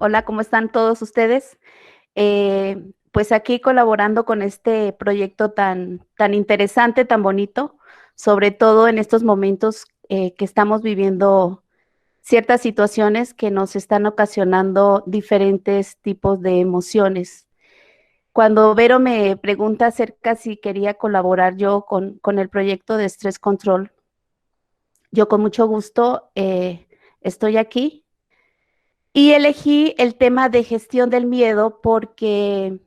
Hola, ¿cómo están todos ustedes? Pues aquí colaborando con este proyecto tan interesante, tan bonito, sobre todo en estos momentos que estamos viviendo ciertas situaciones que nos están ocasionando diferentes tipos de emociones. Cuando Vero me pregunta acerca si quería colaborar yo con el proyecto de Stress Control, yo con mucho gusto estoy aquí. Y elegí el tema de gestión del miedo porque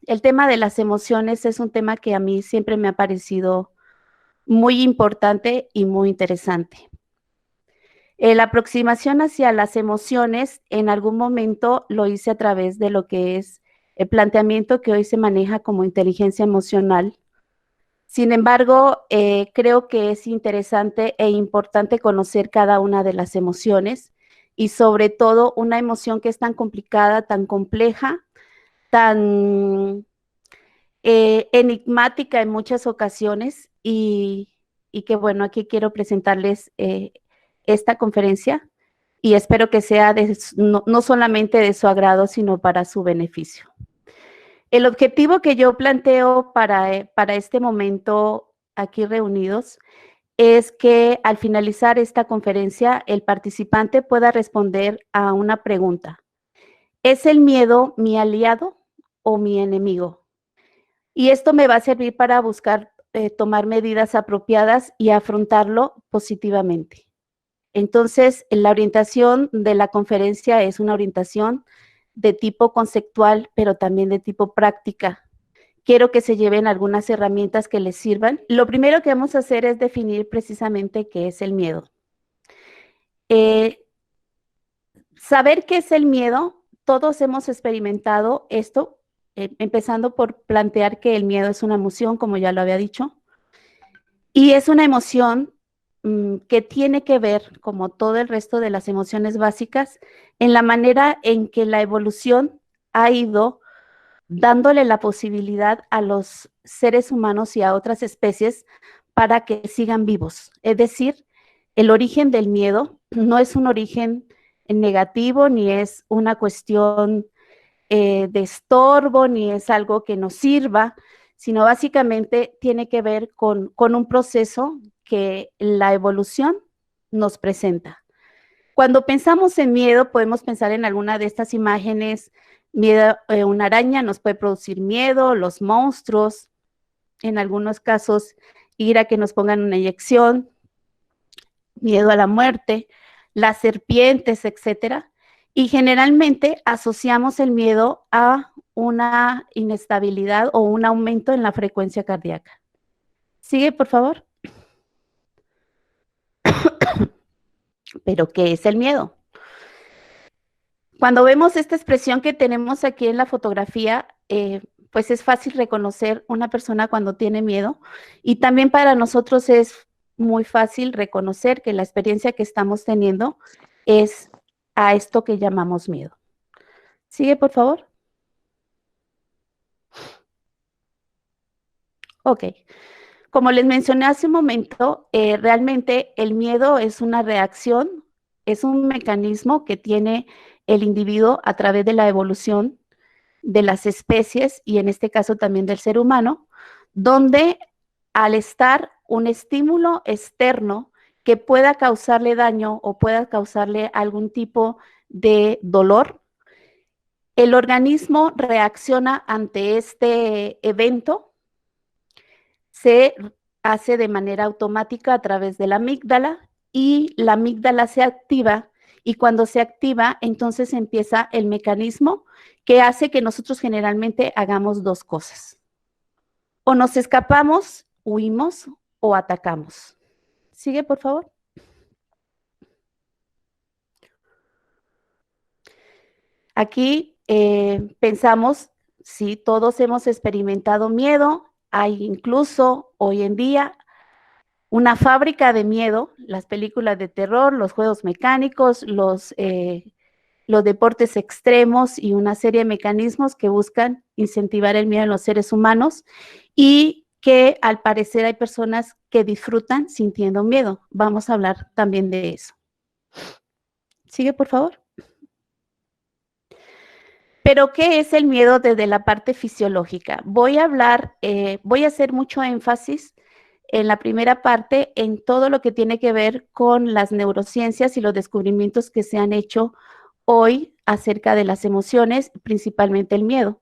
el tema de las emociones es un tema que a mí siempre me ha parecido muy importante y muy interesante. La aproximación hacia las emociones en algún momento lo hice a través de lo que es el planteamiento que hoy se maneja como inteligencia emocional. Sin embargo, creo que es interesante e importante conocer cada una de las emociones y sobre todo una emoción que es tan complicada, tan compleja, tan enigmática en muchas ocasiones y que bueno, aquí quiero presentarles esta conferencia y espero que sea no solamente de su agrado, sino para su beneficio. El objetivo que yo planteo para este momento aquí reunidos es que al finalizar esta conferencia el participante pueda responder a una pregunta. ¿Es el miedo mi aliado o mi enemigo? Y esto me va a servir para buscar tomar medidas apropiadas y afrontarlo positivamente. Entonces, la orientación de la conferencia es una orientación de tipo conceptual, pero también de tipo práctica. Quiero que se lleven algunas herramientas que les sirvan. Lo primero que vamos a hacer es definir precisamente qué es el miedo. Saber qué es el miedo, todos hemos experimentado esto, empezando por plantear que el miedo es una emoción, como ya lo había dicho, y es una emoción que tiene que ver, como todo el resto de las emociones básicas, en la manera en que la evolución ha ido dándole la posibilidad a los seres humanos y a otras especies para que sigan vivos. Es decir, el origen del miedo no es un origen negativo, ni es una cuestión de estorbo, ni es algo que nos sirva, sino básicamente tiene que ver con un proceso que la evolución nos presenta. Cuando pensamos en miedo, podemos pensar en alguna de estas imágenes. Miedo, una araña nos puede producir miedo, los monstruos, en algunos casos ir a que nos pongan una inyección, miedo a la muerte, las serpientes, etcétera. Y generalmente asociamos el miedo a una inestabilidad o un aumento en la frecuencia cardíaca. Sigue, por favor. ¿Pero qué es el miedo? Cuando vemos esta expresión que tenemos aquí en la fotografía, pues es fácil reconocer una persona cuando tiene miedo y también para nosotros es muy fácil reconocer que la experiencia que estamos teniendo es a esto que llamamos miedo. Sigue, por favor. Ok. Como les mencioné hace un momento, realmente el miedo es una reacción, es un mecanismo que tiene el individuo a través de la evolución de las especies y en este caso también del ser humano, donde al estar un estímulo externo que pueda causarle daño o pueda causarle algún tipo de dolor, el organismo reacciona ante este evento, se hace de manera automática a través de la amígdala y la amígdala se activa y cuando se activa entonces empieza el mecanismo que hace que nosotros generalmente hagamos dos cosas. O nos escapamos, huimos o atacamos. Sigue, por favor. Aquí pensamos, sí, todos hemos experimentado miedo, hay incluso hoy en día una fábrica de miedo, las películas de terror, los juegos mecánicos, los deportes extremos y una serie de mecanismos que buscan incentivar el miedo en los seres humanos y que al parecer hay personas que disfrutan sintiendo miedo. Vamos a hablar también de eso. Sigue, por favor. Pero, ¿qué es el miedo desde la parte fisiológica? Voy a hacer mucho énfasis en la primera parte en todo lo que tiene que ver con las neurociencias y los descubrimientos que se han hecho hoy acerca de las emociones, principalmente el miedo.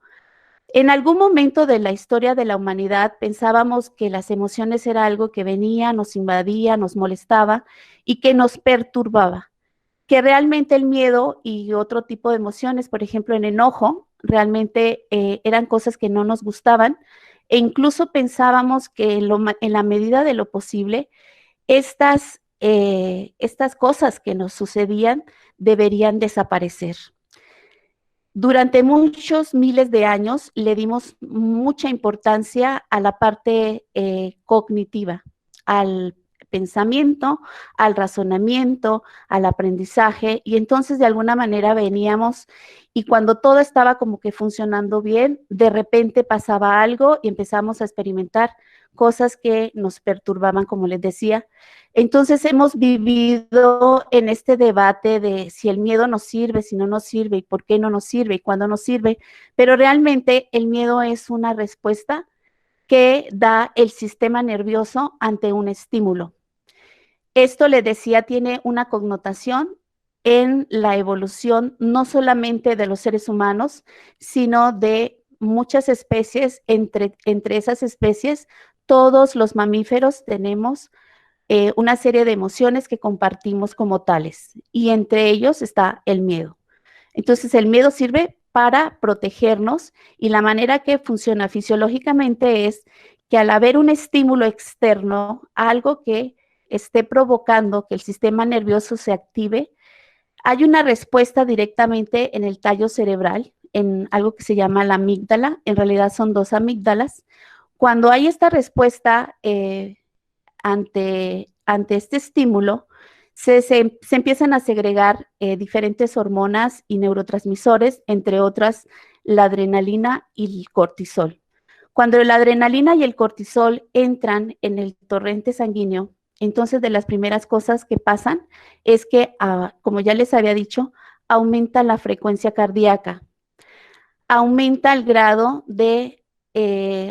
En algún momento de la historia de la humanidad pensábamos que las emociones era algo que venía, nos invadía, nos molestaba y que nos perturbaba, que realmente el miedo y otro tipo de emociones, por ejemplo, el enojo, realmente eran cosas que no nos gustaban e incluso pensábamos que en la medida de lo posible, estas cosas que nos sucedían deberían desaparecer. Durante muchos miles de años le dimos mucha importancia a la parte cognitiva, al pensamiento, al razonamiento, al aprendizaje, y entonces de alguna manera veníamos y cuando todo estaba como que funcionando bien, de repente pasaba algo y empezamos a experimentar cosas que nos perturbaban, como les decía. Entonces hemos vivido en este debate de si el miedo nos sirve, si no nos sirve, y por qué no nos sirve, y cuándo nos sirve, pero realmente el miedo es una respuesta que da el sistema nervioso ante un estímulo. Esto, les decía, tiene una connotación en la evolución no solamente de los seres humanos, sino de muchas especies. Entre esas especies, todos los mamíferos tenemos una serie de emociones que compartimos como tales, y entre ellos está el miedo. Entonces, el miedo sirve para protegernos y la manera que funciona fisiológicamente es que al haber un estímulo externo, algo que esté provocando que el sistema nervioso se active, hay una respuesta directamente en el tallo cerebral, en algo que se llama la amígdala. En realidad son dos amígdalas. Cuando hay esta respuesta ante este estímulo, se empiezan a segregar diferentes hormonas y neurotransmisores, entre otras la adrenalina y el cortisol. Cuando la adrenalina y el cortisol entran en el torrente sanguíneo, entonces de las primeras cosas que pasan es que, como ya les había dicho, aumenta la frecuencia cardíaca, aumenta el grado de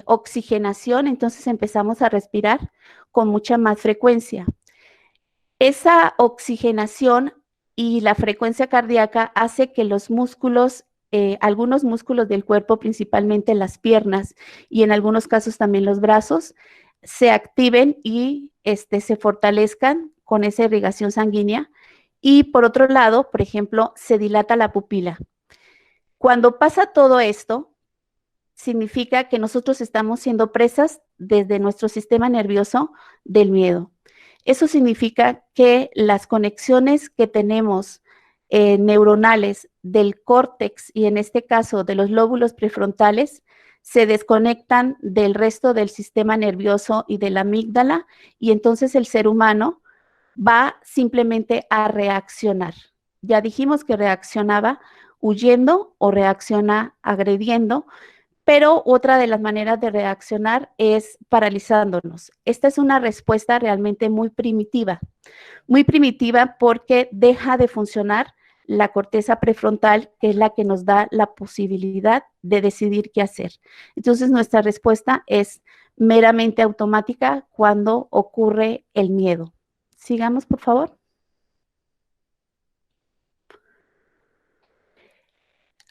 oxigenación, entonces empezamos a respirar con mucha más frecuencia. Esa oxigenación y la frecuencia cardíaca hace que los músculos, algunos músculos del cuerpo, principalmente las piernas y en algunos casos también los brazos, se activen y se fortalezcan con esa irrigación sanguínea. Y por otro lado, por ejemplo, se dilata la pupila. Cuando pasa todo esto, significa que nosotros estamos siendo presas desde nuestro sistema nervioso del miedo. Eso significa que las conexiones que tenemos neuronales del córtex y en este caso de los lóbulos prefrontales se desconectan del resto del sistema nervioso y de la amígdala, y entonces el ser humano va simplemente a reaccionar. Ya dijimos que reaccionaba huyendo o reacciona agrediendo, pero otra de las maneras de reaccionar es paralizándonos. Esta es una respuesta realmente muy primitiva porque deja de funcionar la corteza prefrontal, que es la que nos da la posibilidad de decidir qué hacer. Entonces, nuestra respuesta es meramente automática cuando ocurre el miedo. Sigamos, por favor.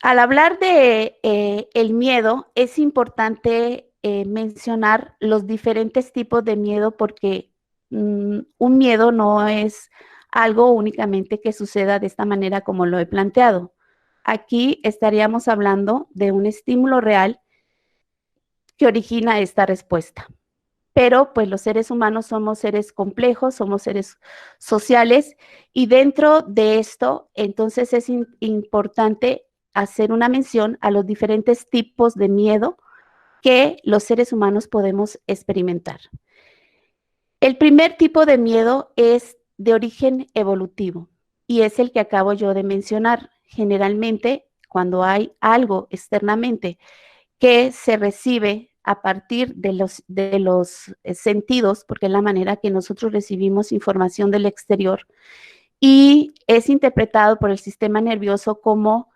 Al hablar de el miedo, es importante mencionar los diferentes tipos de miedo porque un miedo no es algo únicamente que suceda de esta manera como lo he planteado. Aquí estaríamos hablando de un estímulo real que origina esta respuesta. Pero pues los seres humanos somos seres complejos, somos seres sociales, y dentro de esto entonces es importante hacer una mención a los diferentes tipos de miedo que los seres humanos podemos experimentar. El primer tipo de miedo es de origen evolutivo y es el que acabo yo de mencionar. Generalmente, cuando hay algo externamente que se recibe a partir de los sentidos, porque es la manera que nosotros recibimos información del exterior, y es interpretado por el sistema nervioso como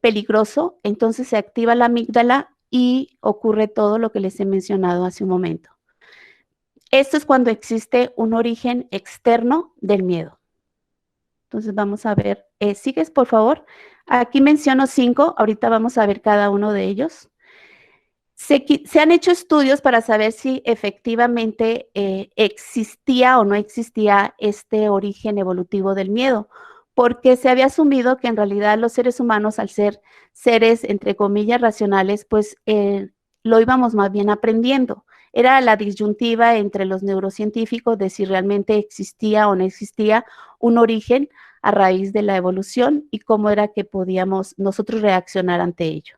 peligroso, entonces se activa la amígdala y ocurre todo lo que les he mencionado hace un momento. Esto es cuando existe un origen externo del miedo. Entonces vamos a ver, ¿sigues por favor? Aquí menciono 5, ahorita vamos a ver cada uno de ellos. Se han hecho estudios para saber si efectivamente existía o no existía este origen evolutivo del miedo, porque se había asumido que en realidad los seres humanos, al ser seres, entre comillas, racionales, pues lo íbamos más bien aprendiendo. Era la disyuntiva entre los neurocientíficos de si realmente existía o no existía un origen a raíz de la evolución y cómo era que podíamos nosotros reaccionar ante ello.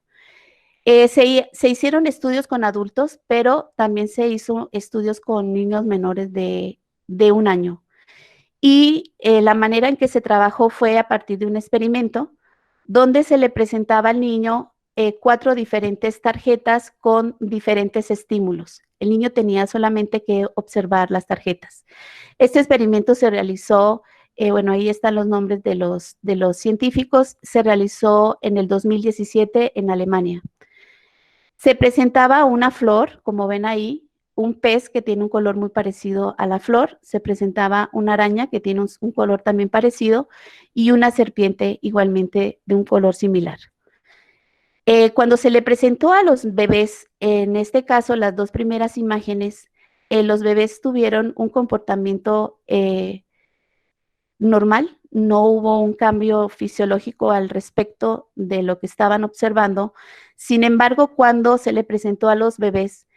Se hicieron estudios con adultos, pero también se hizo estudios con niños menores de 1 año. Y la manera en que se trabajó fue a partir de un experimento donde se le presentaba al niño 4 diferentes tarjetas con diferentes estímulos. El niño tenía solamente que observar las tarjetas. Este experimento se realizó, bueno, ahí están los nombres de los científicos, se realizó en el 2017 en Alemania. Se presentaba una flor, como ven ahí, un pez que tiene un color muy parecido a la flor, se presentaba una araña que tiene un color también parecido y una serpiente igualmente de un color similar. Cuando se le presentó a los bebés, en este caso las 2 primeras imágenes, los bebés tuvieron un comportamiento normal, no hubo un cambio fisiológico al respecto de lo que estaban observando. Sin embargo, cuando se le presentó a los bebés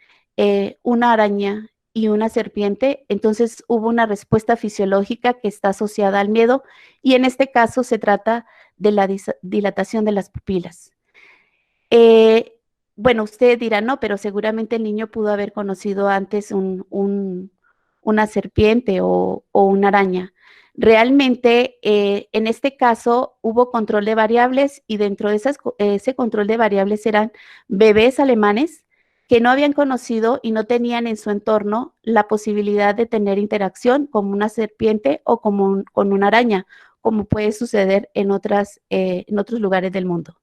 una araña y una serpiente, entonces hubo una respuesta fisiológica que está asociada al miedo y en este caso se trata de la dilatación de las pupilas. Bueno, usted dirá, no, pero seguramente el niño pudo haber conocido antes una serpiente o una araña. Realmente, en este caso, hubo control de variables y dentro de ese control de variables eran bebés alemanes que no habían conocido y no tenían en su entorno la posibilidad de tener interacción con una serpiente o con una araña, como puede suceder en otros lugares del mundo.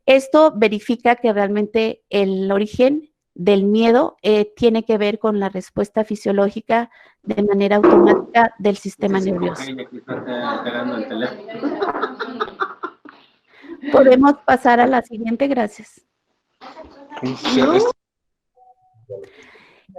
Esto verifica que realmente el origen del miedo tiene que ver con la respuesta fisiológica de manera automática del sistema nervioso. Podemos pasar a la siguiente, gracias.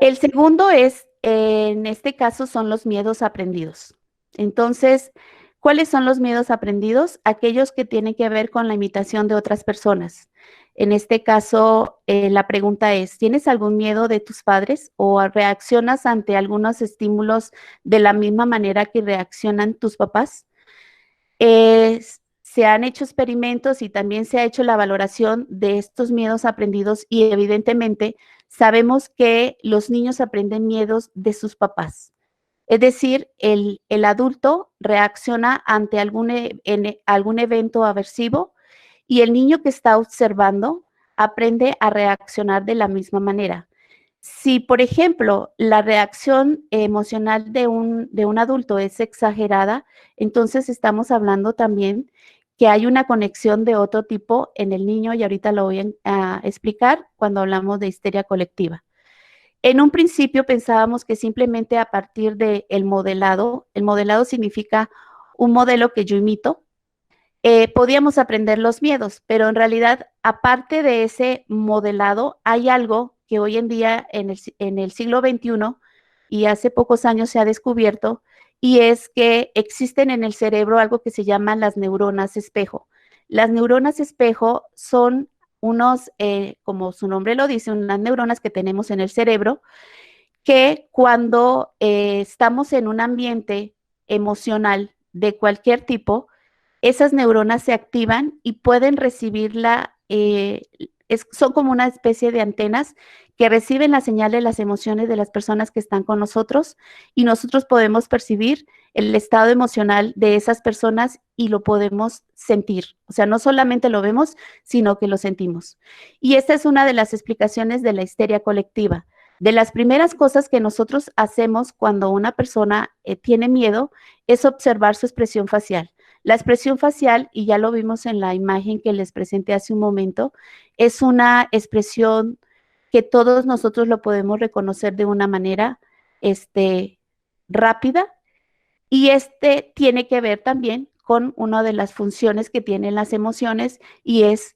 El segundo es, en este caso, son los miedos aprendidos. Entonces, ¿cuáles son los miedos aprendidos? Aquellos que tienen que ver con la imitación de otras personas. En este caso, la pregunta es, ¿tienes algún miedo de tus padres o reaccionas ante algunos estímulos de la misma manera que reaccionan tus papás? Se han hecho experimentos y también se ha hecho la valoración de estos miedos aprendidos y evidentemente sabemos que los niños aprenden miedos de sus papás. Es decir, el adulto reacciona ante algún evento aversivo y el niño que está observando aprende a reaccionar de la misma manera. Si, por ejemplo, la reacción emocional de un adulto es exagerada, entonces estamos hablando también que hay una conexión de otro tipo en el niño y ahorita lo voy a explicar cuando hablamos de histeria colectiva. En un principio pensábamos que simplemente a partir del modelado, el modelado significa un modelo que yo imito, podíamos aprender los miedos, pero en realidad, aparte de ese modelado, hay algo que hoy en día en el siglo XXI y hace pocos años se ha descubierto, y es que existen en el cerebro algo que se llaman las neuronas espejo. Las neuronas espejo son como su nombre lo dice, unas neuronas que tenemos en el cerebro, que cuando estamos en un ambiente emocional de cualquier tipo, esas neuronas se activan y pueden recibirla, son como una especie de antenas que reciben la señal de las emociones de las personas que están con nosotros y nosotros podemos percibir el estado emocional de esas personas y lo podemos sentir. O sea, no solamente lo vemos, sino que lo sentimos. Y esta es una de las explicaciones de la histeria colectiva. De las primeras cosas que nosotros hacemos cuando una persona tiene miedo es observar su expresión facial. La expresión facial, y ya lo vimos en la imagen que les presenté hace un momento, es una expresión que todos nosotros lo podemos reconocer de una manera rápida, y tiene que ver también con una de las funciones que tienen las emociones, y es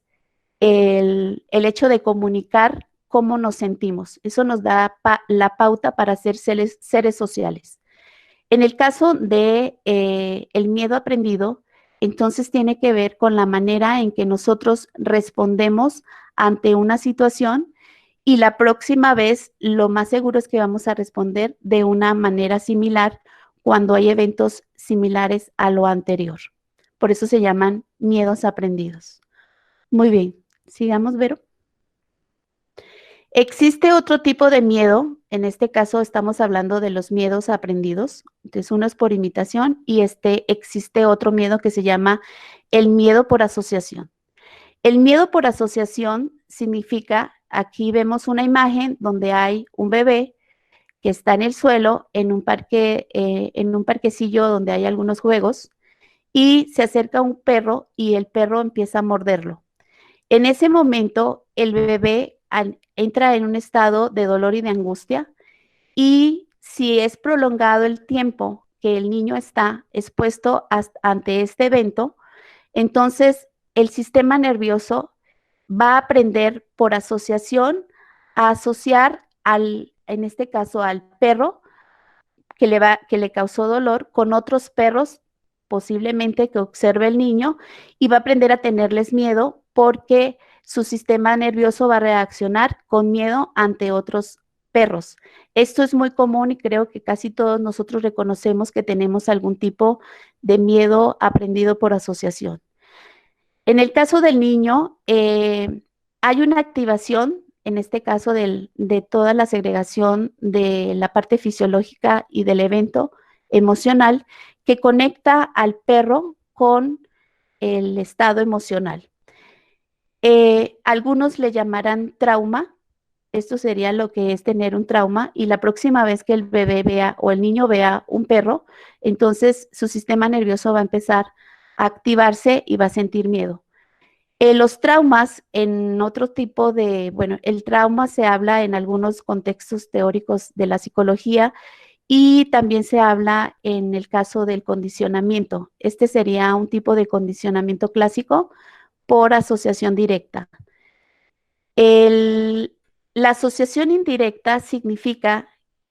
el hecho de comunicar cómo nos sentimos. Eso nos da la pauta para ser seres sociales. En el caso de el miedo aprendido, entonces tiene que ver con la manera en que nosotros respondemos ante una situación, y la próxima vez lo más seguro es que vamos a responder de una manera similar cuando hay eventos similares a lo anterior. Por eso se llaman miedos aprendidos. Muy bien, sigamos, Vero. Existe otro tipo de miedo, en este caso estamos hablando de los miedos aprendidos, entonces uno es por imitación, y existe otro miedo que se llama el miedo por asociación. El miedo por asociación significa, aquí vemos una imagen donde hay un bebé que está en el suelo en un parquecillo donde hay algunos juegos, y se acerca un perro y el perro empieza a morderlo. En ese momento, el bebé entra en un estado de dolor y de angustia, y si es prolongado el tiempo que el niño está expuesto ante este evento, entonces el sistema nervioso va a aprender por asociación a asociar en este caso, al perro que le causó dolor con otros perros, posiblemente que observe el niño, y va a aprender a tenerles miedo porque su sistema nervioso va a reaccionar con miedo ante otros perros. Esto es muy común, y creo que casi todos nosotros reconocemos que tenemos algún tipo de miedo aprendido por asociación. En el caso del niño, hay una activación, en este caso de toda la segregación de la parte fisiológica y del evento emocional, que conecta al perro con el estado emocional. Algunos le llamarán trauma. Esto sería lo que es tener un trauma, y la próxima vez que el bebé vea o el niño vea un perro, entonces su sistema nervioso va a empezar a activarse y va a sentir miedo. Los traumas en otro tipo bueno, el trauma se habla en algunos contextos teóricos de la psicología, y también se habla en el caso del condicionamiento. Este sería un tipo de condicionamiento clásico por asociación directa. La asociación indirecta significa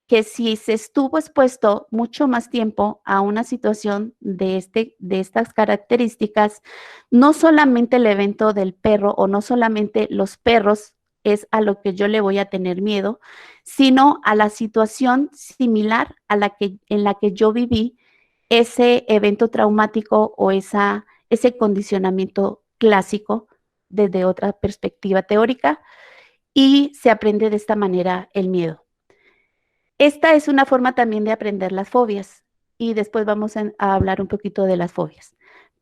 que si se estuvo expuesto mucho más tiempo a una situación de estas características, no solamente el evento del perro o no solamente los perros es a lo que yo le voy a tener miedo, sino a la situación similar a en la que yo viví ese evento traumático o ese condicionamiento clásico desde otra perspectiva teórica, y se aprende de esta manera el miedo. Esta es una forma también de aprender las fobias, y después vamos a hablar un poquito de las fobias.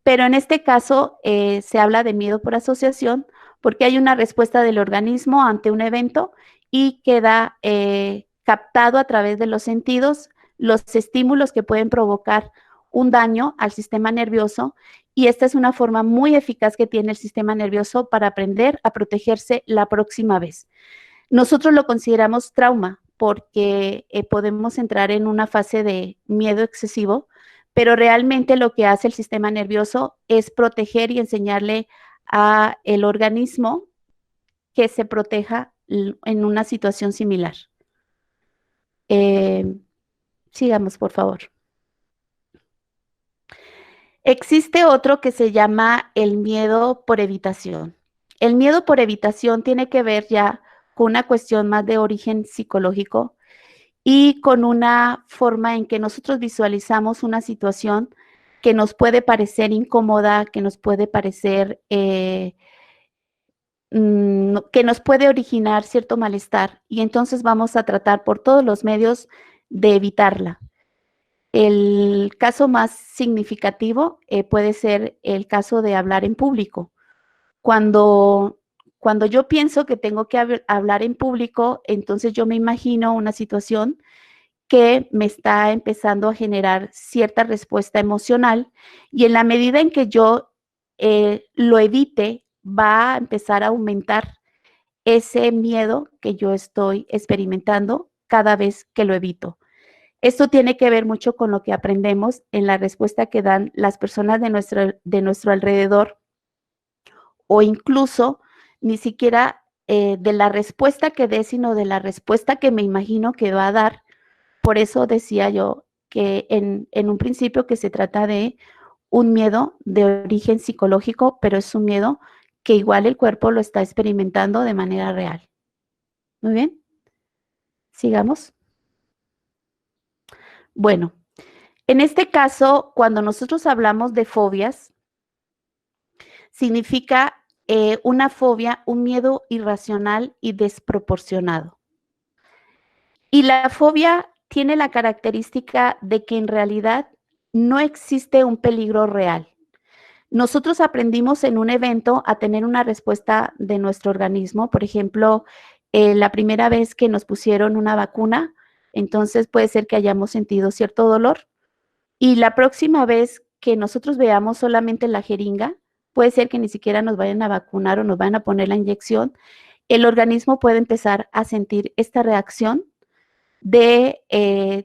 Pero en este caso se habla de miedo por asociación porque hay una respuesta del organismo ante un evento, y queda captado a través de los sentidos los estímulos que pueden provocar un daño al sistema nervioso, y esta es una forma muy eficaz que tiene el sistema nervioso para aprender a protegerse la próxima vez. Nosotros lo consideramos trauma porque podemos entrar en una fase de miedo excesivo, pero realmente lo que hace el sistema nervioso es proteger y enseñarle a el organismo que se proteja en una situación similar. Sigamos, por favor. Existe otro que se llama el miedo por evitación. El miedo por evitación tiene que ver ya con una cuestión más de origen psicológico y con una forma en que nosotros visualizamos una situación que nos puede parecer incómoda, que nos puede parecer, que nos puede originar cierto malestar, y entonces vamos a tratar por todos los medios de evitarla. El caso más significativo puede ser el caso de hablar en público. Cuando yo pienso que tengo que hablar en público, entonces yo me imagino una situación que me está empezando a generar cierta respuesta emocional y en la medida en que yo lo evite, va a empezar a aumentar ese miedo que yo estoy experimentando cada vez que lo evito. Esto tiene que ver mucho con lo que aprendemos en la respuesta que dan las personas de nuestro alrededor o incluso ni siquiera de la respuesta que dé, sino de la respuesta que me imagino que va a dar. Por eso decía yo que en un principio que se trata de un miedo de origen psicológico, pero es un miedo que igual el cuerpo lo está experimentando de manera real. Muy bien, sigamos. Bueno, en este caso, cuando nosotros hablamos de fobias, significa una fobia, un miedo irracional y desproporcionado. Y la fobia tiene la característica de que en realidad no existe un peligro real. Nosotros aprendimos en un evento a tener una respuesta de nuestro organismo. Por ejemplo, la primera vez que nos pusieron una vacuna, entonces puede ser que hayamos sentido cierto dolor. Y la próxima vez que nosotros veamos solamente la jeringa, puede ser que ni siquiera nos vayan a vacunar o nos vayan a poner la inyección. El organismo puede empezar a sentir esta reacción de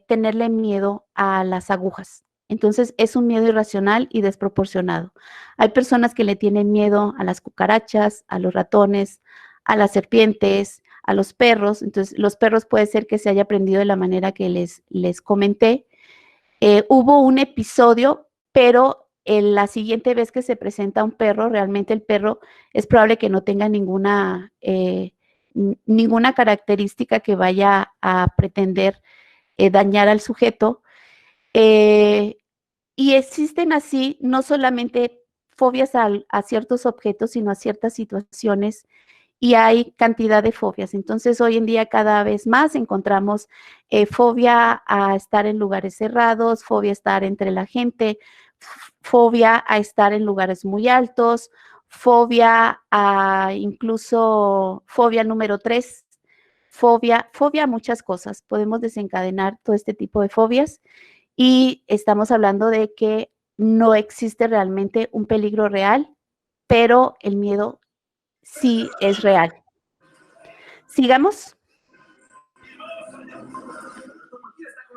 tenerle miedo a las agujas. Entonces, es un miedo irracional y desproporcionado. Hay personas que le tienen miedo a las cucarachas, a los ratones, a las serpientes, a los perros. Entonces, los perros puede ser que se haya aprendido de la manera que les comenté. Hubo un episodio, pero en la siguiente vez que se presenta un perro, realmente el perro es probable que no tenga ninguna característica que vaya a pretender dañar al sujeto. Y existen así no solamente fobias a ciertos objetos, sino a ciertas situaciones y hay cantidad de fobias. Entonces, hoy en día cada vez más encontramos fobia a estar en lugares cerrados, fobia a estar entre la gente, fobia a estar en lugares muy altos, fobia a incluso fobia número 3, fobia a muchas cosas. Podemos desencadenar todo este tipo de fobias y estamos hablando de que no existe realmente un peligro real, pero el miedo sí es real. Sigamos.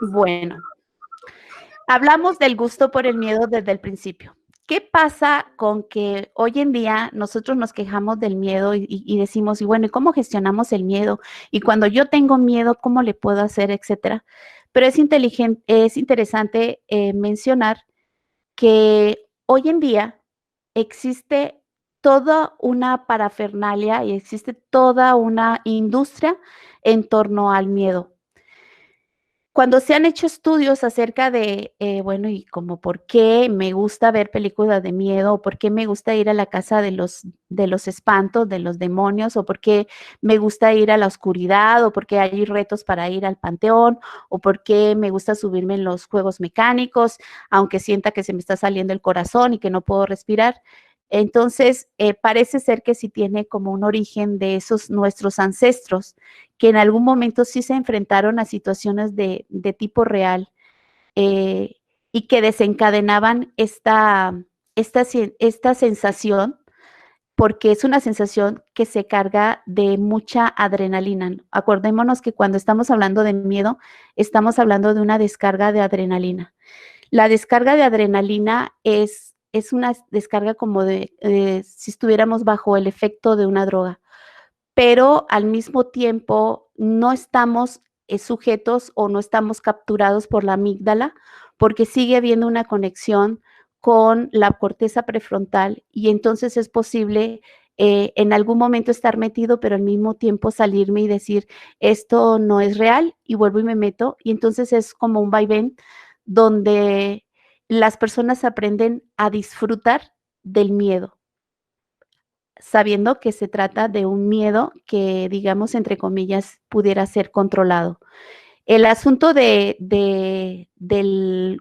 Bueno, hablamos del gusto por el miedo desde el principio. ¿Qué pasa con que hoy en día nosotros nos quejamos del miedo y decimos, y bueno, ¿y cómo gestionamos el miedo? Y cuando yo tengo miedo, ¿cómo le puedo hacer, etcétera? Pero es interesante mencionar que hoy en día existe toda una parafernalia y existe toda una industria en torno al miedo. Cuando se han hecho estudios acerca de, bueno, y como por qué me gusta ver películas de miedo, o por qué me gusta ir a la casa de los espantos, de los demonios, o por qué me gusta ir a la oscuridad, o por qué hay retos para ir al panteón, o por qué me gusta subirme en los juegos mecánicos, aunque sienta que se me está saliendo el corazón y que no puedo respirar. Entonces, parece ser que sí tiene como un origen de esos nuestros ancestros que en algún momento sí se enfrentaron a situaciones de tipo real eh, y que desencadenaban esta sensación, porque es una sensación que se carga de mucha adrenalina. Acordémonos que cuando estamos hablando de miedo, estamos hablando de una descarga de adrenalina. La descarga de adrenalina es una descarga como de si estuviéramos bajo el efecto de una droga, pero al mismo tiempo no estamos sujetos o no estamos capturados por la amígdala, porque sigue habiendo una conexión con la corteza prefrontal y entonces es posible en algún momento estar metido, pero al mismo tiempo salirme y decir, esto no es real y vuelvo y me meto. Y entonces es como un vaivén donde las personas aprenden a disfrutar del miedo, sabiendo que se trata de un miedo que, digamos, entre comillas, pudiera ser controlado. El asunto del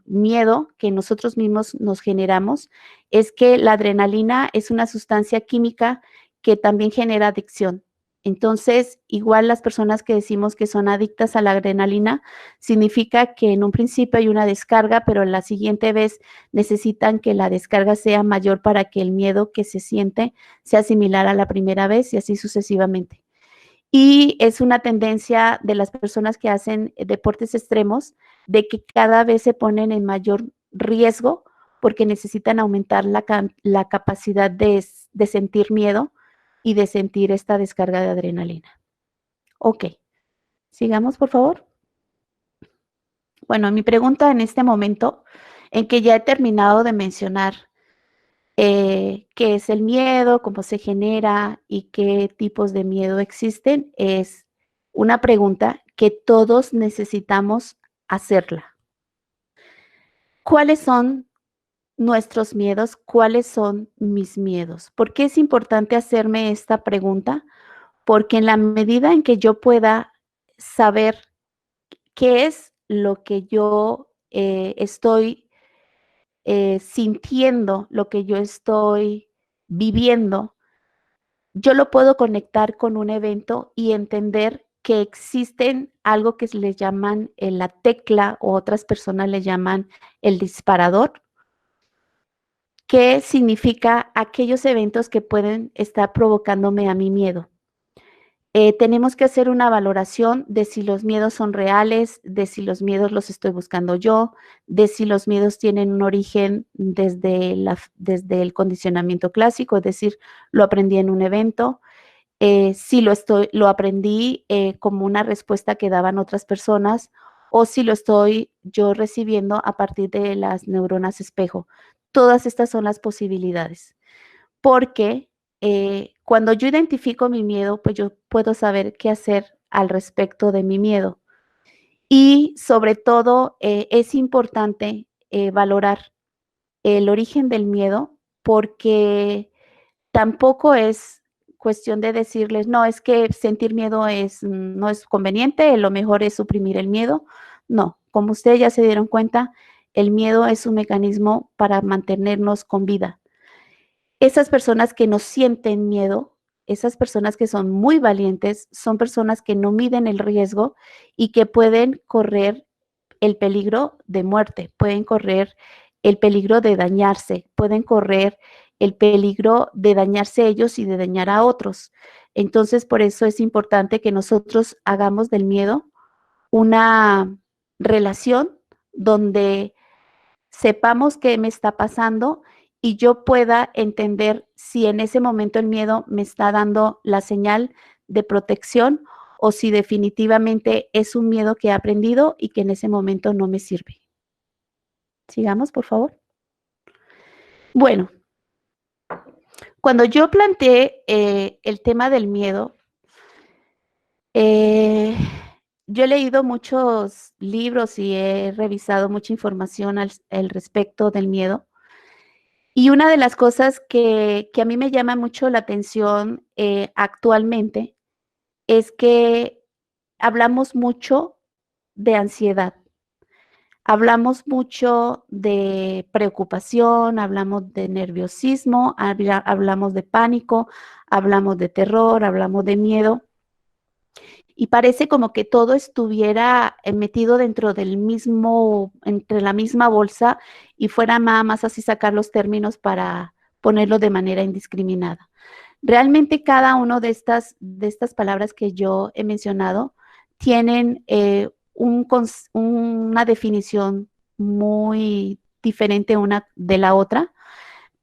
miedo que nosotros mismos nos generamos es que la adrenalina es una sustancia química que también genera adicción. Entonces, igual las personas que decimos que son adictas a la adrenalina, significa que en un principio hay una descarga, pero la siguiente vez necesitan que la descarga sea mayor para que el miedo que se siente sea similar a la primera vez y así sucesivamente. Y es una tendencia de las personas que hacen deportes extremos de que cada vez se ponen en mayor riesgo porque necesitan aumentar la capacidad de sentir miedo y de sentir esta descarga de adrenalina. Ok, sigamos por favor. Bueno, mi pregunta en este momento, en que ya he terminado de mencionar qué es el miedo, cómo se genera y qué tipos de miedo existen, es una pregunta que todos necesitamos hacerla. ¿Cuáles son nuestros miedos? ¿Cuáles son mis miedos? ¿Por qué es importante hacerme esta pregunta? Porque en la medida en que yo pueda saber qué es lo que yo estoy sintiendo, lo que yo estoy viviendo, yo lo puedo conectar con un evento y entender que existen algo que le llaman la tecla o otras personas le llaman el disparador, que significa aquellos eventos que pueden estar provocándome a mi miedo. Tenemos que hacer una valoración de si los miedos son reales, de si los miedos los estoy buscando yo, de si los miedos tienen un origen desde el condicionamiento clásico, es decir, lo aprendí en un evento, si lo aprendí como una respuesta que daban otras personas o si lo estoy yo recibiendo a partir de las neuronas espejo. Todas estas son las posibilidades, porque cuando yo identifico mi miedo, pues yo puedo saber qué hacer al respecto de mi miedo. Y sobre todo es importante valorar el origen del miedo porque tampoco es cuestión de decirles, no, es que sentir miedo no es conveniente, lo mejor es suprimir el miedo. No, como ustedes ya se dieron cuenta, el miedo es un mecanismo para mantenernos con vida. Esas personas que no sienten miedo, esas personas que son muy valientes, son personas que no miden el riesgo y que pueden correr el peligro de muerte, pueden correr el peligro de dañarse, pueden correr el peligro de dañarse ellos y de dañar a otros. Entonces, por eso es importante que nosotros hagamos del miedo una relación donde sepamos qué me está pasando y yo pueda entender si en ese momento el miedo me está dando la señal de protección o si definitivamente es un miedo que he aprendido y que en ese momento no me sirve. Sigamos, por favor. Bueno, cuando yo planteé el tema del miedo, yo he leído muchos libros y he revisado mucha información al respecto del miedo. Y una de las cosas que a mí me llama mucho la atención actualmente es que hablamos mucho de ansiedad, hablamos mucho de preocupación, hablamos de nerviosismo, hablamos de pánico, hablamos de terror, hablamos de miedo. Y parece como que todo estuviera metido dentro del mismo, entre la misma bolsa y fuera nada más así sacar los términos para ponerlo de manera indiscriminada. Realmente cada una de estas palabras que yo he mencionado tienen una definición muy diferente una de la otra,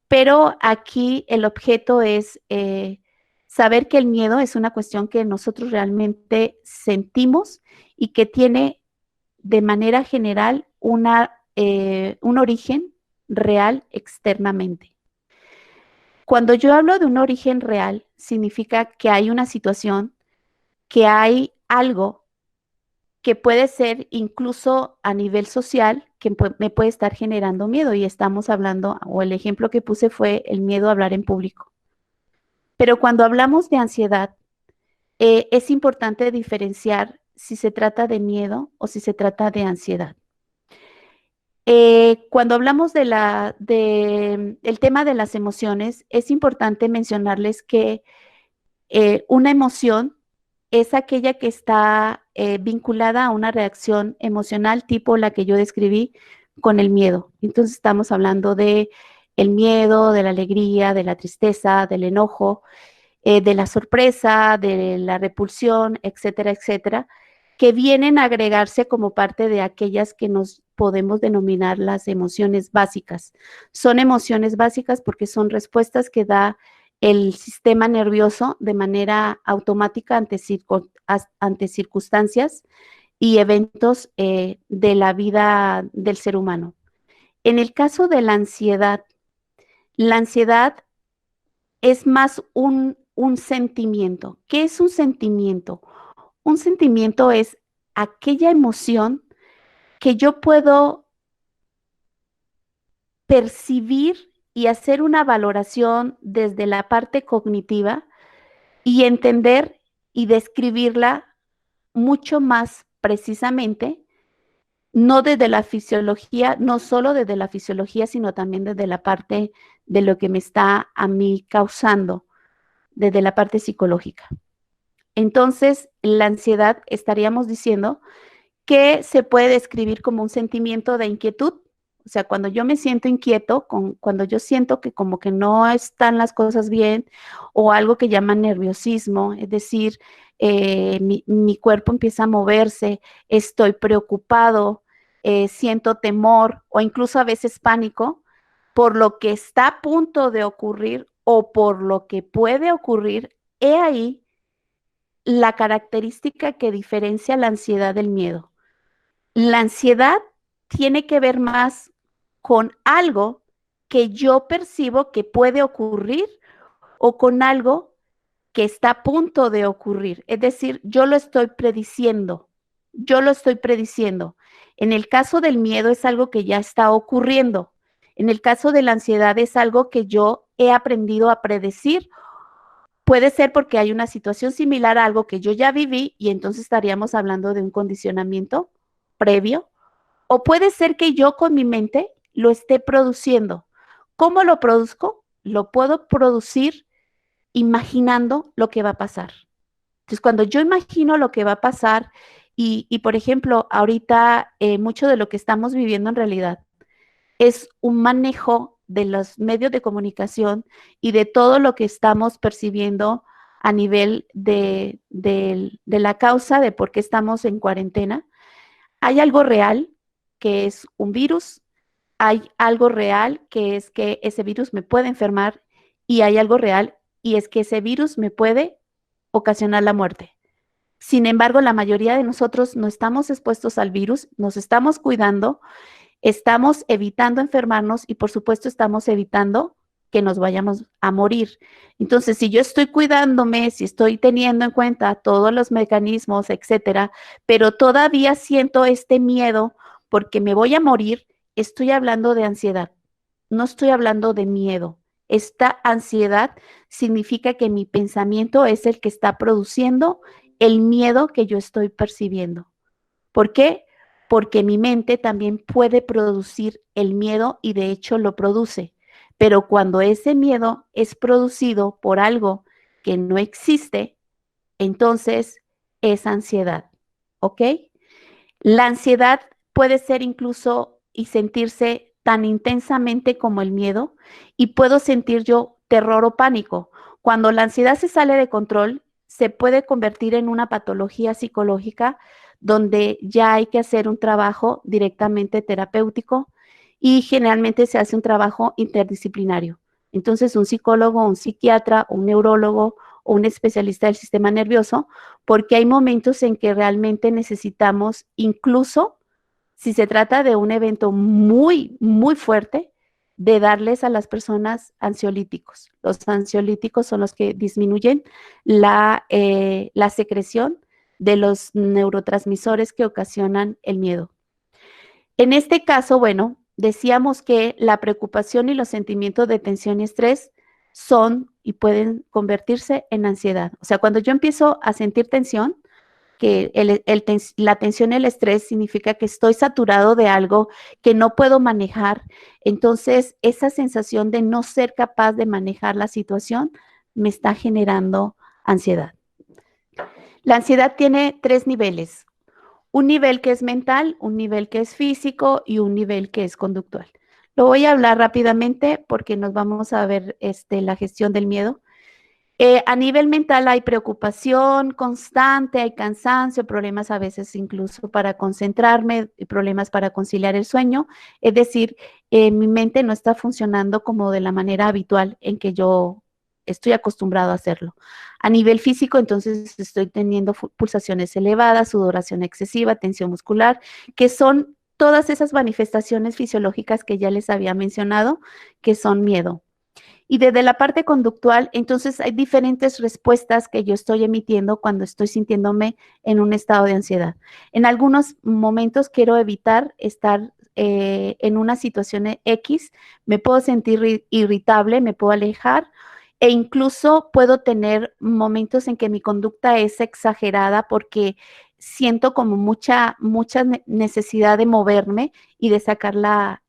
pero aquí el objeto es saber que el miedo es una cuestión que nosotros realmente sentimos y que tiene de manera general un origen real externamente. Cuando yo hablo de un origen real, significa que hay una situación, que hay algo que puede ser incluso a nivel social que me puede estar generando miedo y estamos hablando, o el ejemplo que puse fue el miedo a hablar en público. Pero cuando hablamos de ansiedad, es importante diferenciar si se trata de miedo o si se trata de ansiedad. Cuando hablamos el tema de las emociones, es importante mencionarles que Una emoción es aquella que está vinculada a una reacción emocional tipo la que yo describí con el miedo. Entonces estamos hablando de el miedo, de la alegría, de la tristeza, del enojo, de la sorpresa, de la repulsión, etcétera, etcétera, que vienen a agregarse como parte de aquellas que nos podemos denominar las emociones básicas. Son emociones básicas porque son respuestas que da el sistema nervioso de manera automática ante circunstancias y eventos de la vida del ser humano. En el caso de la ansiedad es más un sentimiento. ¿Qué es un sentimiento? Un sentimiento es aquella emoción que yo puedo percibir y hacer una valoración desde la parte cognitiva y entender y describirla mucho más precisamente, no desde la fisiología, no solo desde la fisiología, sino también desde la parte de lo que me está a mí causando, desde la parte psicológica. Entonces, la ansiedad estaríamos diciendo que se puede describir como un sentimiento de inquietud. O sea, cuando yo me siento inquieto, cuando yo siento que como que no están las cosas bien, o algo que llaman nerviosismo, es decir, mi cuerpo empieza a moverse, estoy preocupado, siento temor o incluso a veces pánico por lo que está a punto de ocurrir o por lo que puede ocurrir, he ahí la característica que diferencia la ansiedad del miedo. La ansiedad tiene que ver más con algo que yo percibo que puede ocurrir o con algo que está a punto de ocurrir. Es decir, yo lo estoy prediciendo. Yo lo estoy prediciendo. En el caso del miedo es algo que ya está ocurriendo. En el caso de la ansiedad es algo que yo he aprendido a predecir. Puede ser porque hay una situación similar a algo que yo ya viví y entonces estaríamos hablando de un condicionamiento previo. O puede ser que yo con mi mente lo esté produciendo. ¿Cómo lo produzco? Lo puedo producir imaginando lo que va a pasar. Entonces, cuando yo imagino lo que va a pasar por ejemplo, ahorita mucho de lo que estamos viviendo en realidad es un manejo de los medios de comunicación y de todo lo que estamos percibiendo a nivel de la causa de por qué estamos en cuarentena. Hay algo real, que es un virus, hay algo real, que es que ese virus me puede enfermar, y hay algo real, y es que ese virus me puede ocasionar la muerte. Sin embargo, la mayoría de nosotros no estamos expuestos al virus, nos estamos cuidando, estamos evitando enfermarnos y por supuesto estamos evitando que nos vayamos a morir. Entonces, si yo estoy cuidándome, si estoy teniendo en cuenta todos los mecanismos, etcétera, pero todavía siento este miedo porque me voy a morir, estoy hablando de ansiedad, no estoy hablando de miedo. Esta ansiedad significa que mi pensamiento es el que está produciendo el miedo que yo estoy percibiendo. ¿Por qué? Porque mi mente también puede producir el miedo y de hecho lo produce. Pero cuando ese miedo es producido por algo que no existe, entonces es ansiedad. ¿Ok? La ansiedad puede ser incluso y sentirse tan intensamente como el miedo y puedo sentir yo terror o pánico. Cuando la ansiedad se sale de control, se puede convertir en una patología psicológica donde ya hay que hacer un trabajo directamente terapéutico y generalmente se hace un trabajo interdisciplinario. Entonces, un psicólogo, un psiquiatra, un neurólogo o un especialista del sistema nervioso, porque hay momentos en que realmente necesitamos, incluso si se trata de un evento muy, muy fuerte, de darles a las personas ansiolíticos. Los ansiolíticos son los que disminuyen la secreción de los neurotransmisores que ocasionan el miedo. En este caso, bueno, decíamos que la preocupación y los sentimientos de tensión y estrés son y pueden convertirse en ansiedad. O sea, cuando yo empiezo a sentir tensión, que la tensión y el estrés significa que estoy saturado de algo que no puedo manejar. Entonces, esa sensación de no ser capaz de manejar la situación me está generando ansiedad. La ansiedad tiene 3 niveles. Un nivel que es mental, un nivel que es físico y un nivel que es conductual. Lo voy a hablar rápidamente porque nos vamos a ver la gestión del miedo. A nivel mental hay preocupación constante, hay cansancio, problemas a veces incluso para concentrarme, problemas para conciliar el sueño. Es decir, mi mente no está funcionando como de la manera habitual en que yo estoy acostumbrado a hacerlo. A nivel físico, entonces estoy teniendo pulsaciones elevadas, sudoración excesiva, tensión muscular, que son todas esas manifestaciones fisiológicas que ya les había mencionado, que son miedo. Y desde la parte conductual, entonces hay diferentes respuestas que yo estoy emitiendo cuando estoy sintiéndome en un estado de ansiedad. En algunos momentos quiero evitar estar en una situación X, me puedo sentir irritable, me puedo alejar e incluso puedo tener momentos en que mi conducta es exagerada porque siento como mucha necesidad de moverme y de sacar la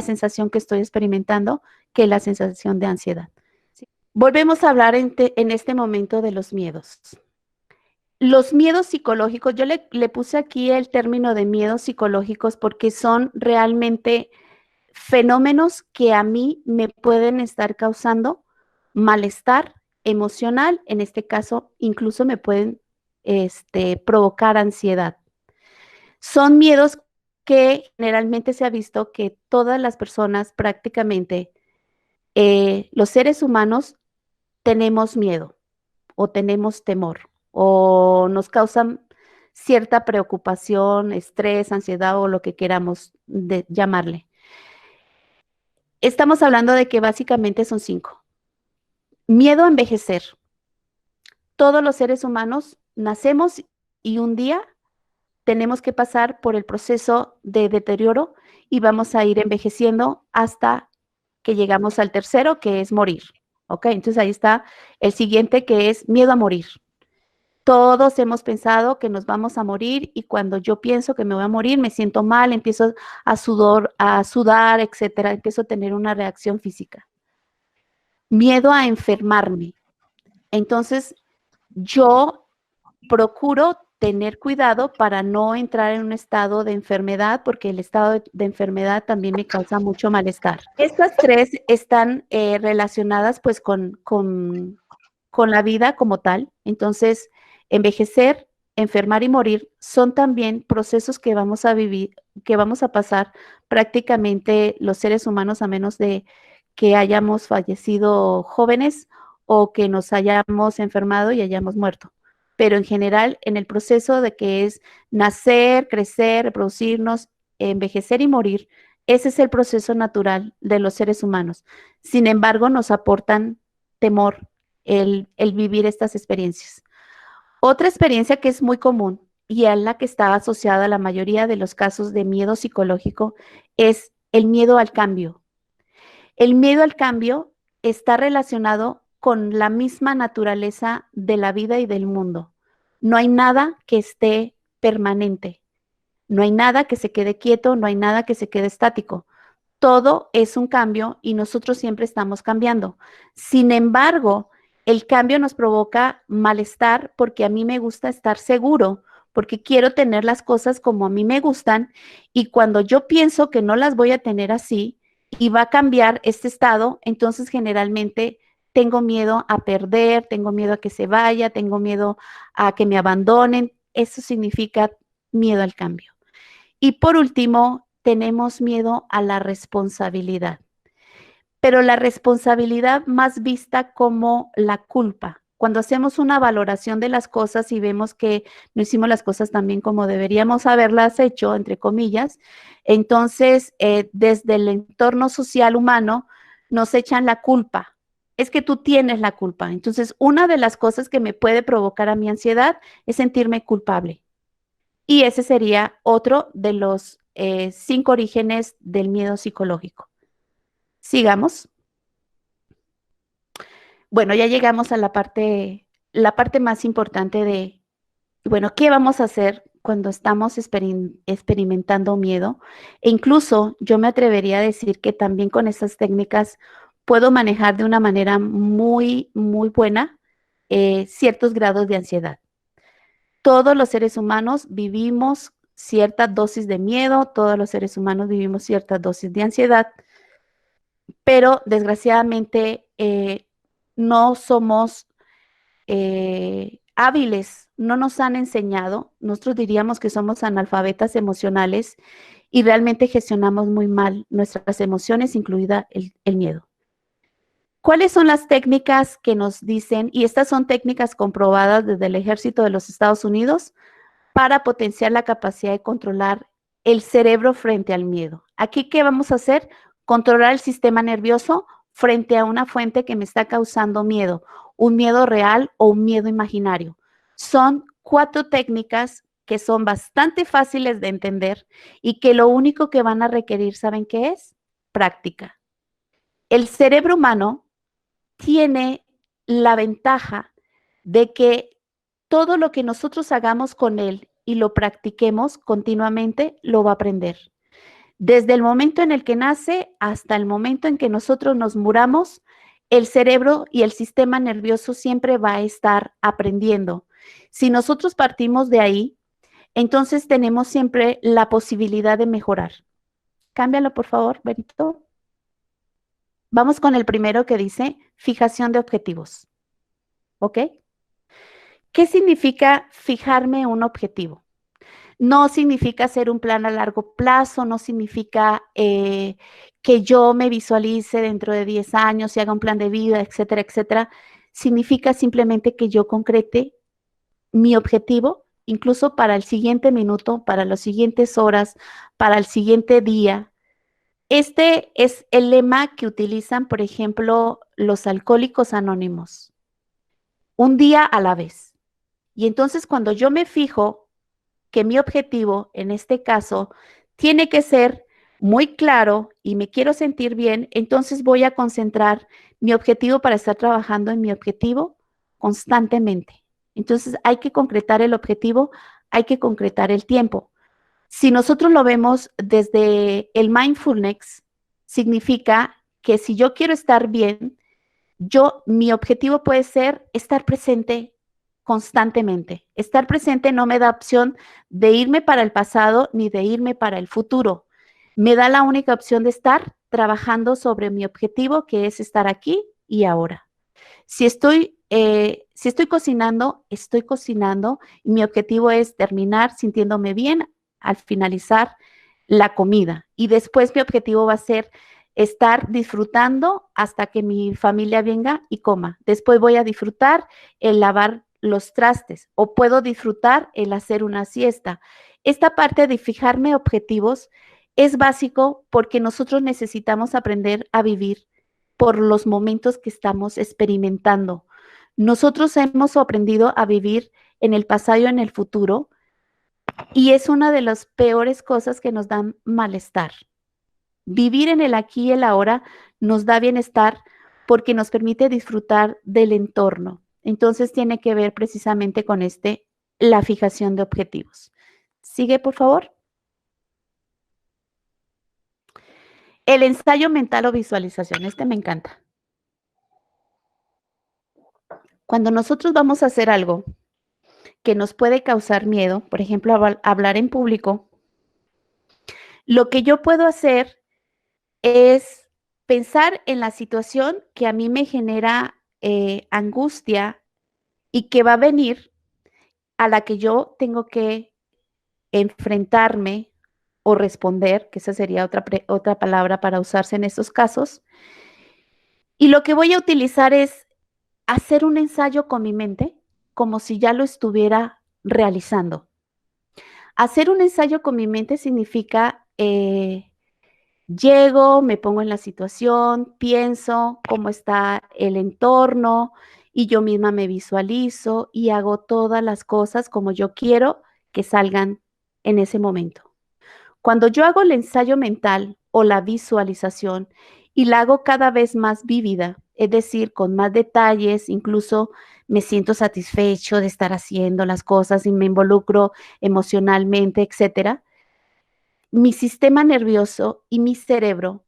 sensación que estoy experimentando, que es la sensación de ansiedad. ¿Sí? Volvemos a hablar en este momento de los miedos. Los miedos psicológicos, yo le puse aquí el término de miedos psicológicos porque son realmente fenómenos que a mí me pueden estar causando malestar emocional, en este caso incluso me pueden provocar ansiedad. Son miedos que generalmente se ha visto que todas las personas prácticamente, los seres humanos tenemos miedo o tenemos temor o nos causan cierta preocupación, estrés, ansiedad o lo que queramos llamarle. Estamos hablando de que básicamente son 5. Miedo a envejecer. Todos los seres humanos nacemos y un día tenemos que pasar por el proceso de deterioro y vamos a ir envejeciendo hasta que llegamos al tercero, que es morir. ¿Ok? Entonces ahí está el siguiente, que es miedo a morir. Todos hemos pensado que nos vamos a morir y cuando yo pienso que me voy a morir, me siento mal, empiezo a sudar, etcétera, empiezo a tener una reacción física. Miedo a enfermarme. Entonces, yo procuro tener cuidado para no entrar en un estado de enfermedad, porque el estado de enfermedad también me causa mucho malestar. Estas 3 están relacionadas pues con la vida como tal. Entonces, envejecer, enfermar y morir son también procesos que vamos a vivir, que vamos a pasar prácticamente los seres humanos, a menos de que hayamos fallecido jóvenes o que nos hayamos enfermado y hayamos muerto. Pero en general, en el proceso de que es nacer, crecer, reproducirnos, envejecer y morir, ese es el proceso natural de los seres humanos. Sin embargo, nos aportan temor el vivir estas experiencias. Otra experiencia que es muy común y a la que está asociada a la mayoría de los casos de miedo psicológico es el miedo al cambio. El miedo al cambio está relacionado con la misma naturaleza de la vida y del mundo. No hay nada que esté permanente, no hay nada que se quede quieto, no hay nada que se quede estático. Todo es un cambio y nosotros siempre estamos cambiando. Sin embargo, el cambio nos provoca malestar porque a mí me gusta estar seguro, porque quiero tener las cosas como a mí me gustan y cuando yo pienso que no las voy a tener así y va a cambiar este estado, entonces generalmente tengo miedo a perder, tengo miedo a que se vaya, tengo miedo a que me abandonen. Eso significa miedo al cambio. Y por último, tenemos miedo a la responsabilidad, pero la responsabilidad más vista como la culpa. Cuando hacemos una valoración de las cosas y vemos que no hicimos las cosas también como deberíamos haberlas hecho, entre comillas, entonces desde el entorno social humano nos echan la culpa. Es que tú tienes la culpa. Entonces, una de las cosas que me puede provocar a mi ansiedad es sentirme culpable. Y ese sería otro de los 5 orígenes del miedo psicológico. Sigamos. Bueno, ya llegamos a la parte más importante de, bueno, ¿qué vamos a hacer cuando estamos experimentando miedo? E incluso yo me atrevería a decir que también con estas técnicas puedo manejar de una manera muy, muy buena ciertos grados de ansiedad. Todos los seres humanos vivimos cierta dosis de miedo, todos los seres humanos vivimos cierta dosis de ansiedad, pero desgraciadamente no somos hábiles, no nos han enseñado, nosotros diríamos que somos analfabetas emocionales y realmente gestionamos muy mal nuestras emociones, incluida el miedo. ¿Cuáles son las técnicas que nos dicen, y estas son técnicas comprobadas desde el Ejército de los Estados Unidos, para potenciar la capacidad de controlar el cerebro frente al miedo? Aquí, ¿qué vamos a hacer? Controlar el sistema nervioso frente a una fuente que me está causando miedo, un miedo real o un miedo imaginario. Son 4 técnicas que son bastante fáciles de entender y que lo único que van a requerir, ¿saben qué es? Práctica. El cerebro humano tiene la ventaja de que todo lo que nosotros hagamos con él y lo practiquemos continuamente, lo va a aprender. Desde el momento en el que nace hasta el momento en que nosotros nos muramos, el cerebro y el sistema nervioso siempre va a estar aprendiendo. Si nosotros partimos de ahí, entonces tenemos siempre la posibilidad de mejorar. Cámbialo, por favor, Benito. Vamos con el primero que dice fijación de objetivos. ¿Ok? ¿Qué significa fijarme un objetivo? No significa hacer un plan a largo plazo, no significa que yo me visualice dentro de 10 años y haga un plan de vida, etcétera, etcétera. Significa simplemente que yo concrete mi objetivo, incluso para el siguiente minuto, para las siguientes horas, para el siguiente día. Este es el lema que utilizan, por ejemplo, los alcohólicos anónimos. Un día a la vez. Y entonces cuando yo me fijo que mi objetivo, en este caso, tiene que ser muy claro y me quiero sentir bien, entonces voy a concentrar mi objetivo para estar trabajando en mi objetivo constantemente. Entonces hay que concretar el objetivo, hay que concretar el tiempo. Si nosotros lo vemos desde el mindfulness, significa que si yo quiero estar bien, mi objetivo puede ser estar presente constantemente. Estar presente no me da opción de irme para el pasado ni de irme para el futuro. Me da la única opción de estar trabajando sobre mi objetivo, que es estar aquí y ahora. Si estoy cocinando, estoy cocinando y mi objetivo es terminar sintiéndome bien al finalizar la comida. Y después mi objetivo va a ser estar disfrutando hasta que mi familia venga y coma. Después voy a disfrutar el lavar los trastes o puedo disfrutar el hacer una siesta. Esta parte de fijarme objetivos es básico porque nosotros necesitamos aprender a vivir por los momentos que estamos experimentando. Nosotros hemos aprendido a vivir en el pasado y en el futuro y es una de las peores cosas que nos dan malestar. Vivir en el aquí y el ahora nos da bienestar porque nos permite disfrutar del entorno. Entonces tiene que ver precisamente con la fijación de objetivos. Sigue, por favor. El ensayo mental o visualización. Este me encanta. Cuando nosotros vamos a hacer algo que nos puede causar miedo, por ejemplo, hablar en público, lo que yo puedo hacer es pensar en la situación que a mí me genera angustia y que va a venir, a la que yo tengo que enfrentarme o responder, que esa sería otra palabra para usarse en estos casos. Y lo que voy a utilizar es hacer un ensayo con mi mente como si ya lo estuviera realizando. Hacer un ensayo con mi mente significa llego, me pongo en la situación, pienso cómo está el entorno y yo misma me visualizo y hago todas las cosas como yo quiero que salgan en ese momento. Cuando yo hago el ensayo mental o la visualización y la hago cada vez más vívida, es decir, con más detalles, incluso me siento satisfecho de estar haciendo las cosas y me involucro emocionalmente, etcétera, mi sistema nervioso y mi cerebro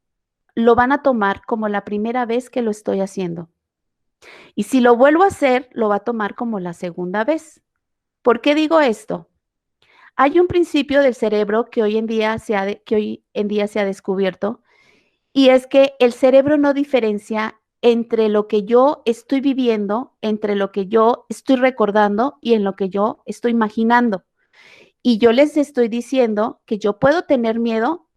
lo van a tomar como la primera vez que lo estoy haciendo. Y si lo vuelvo a hacer, lo va a tomar como la segunda vez. ¿Por qué digo esto? Hay un principio del cerebro que hoy en día se ha descubierto, y es que el cerebro no diferencia entre lo que yo estoy viviendo, entre lo que yo estoy recordando y en lo que yo estoy imaginando. Y yo les estoy diciendo que yo puedo tener miedo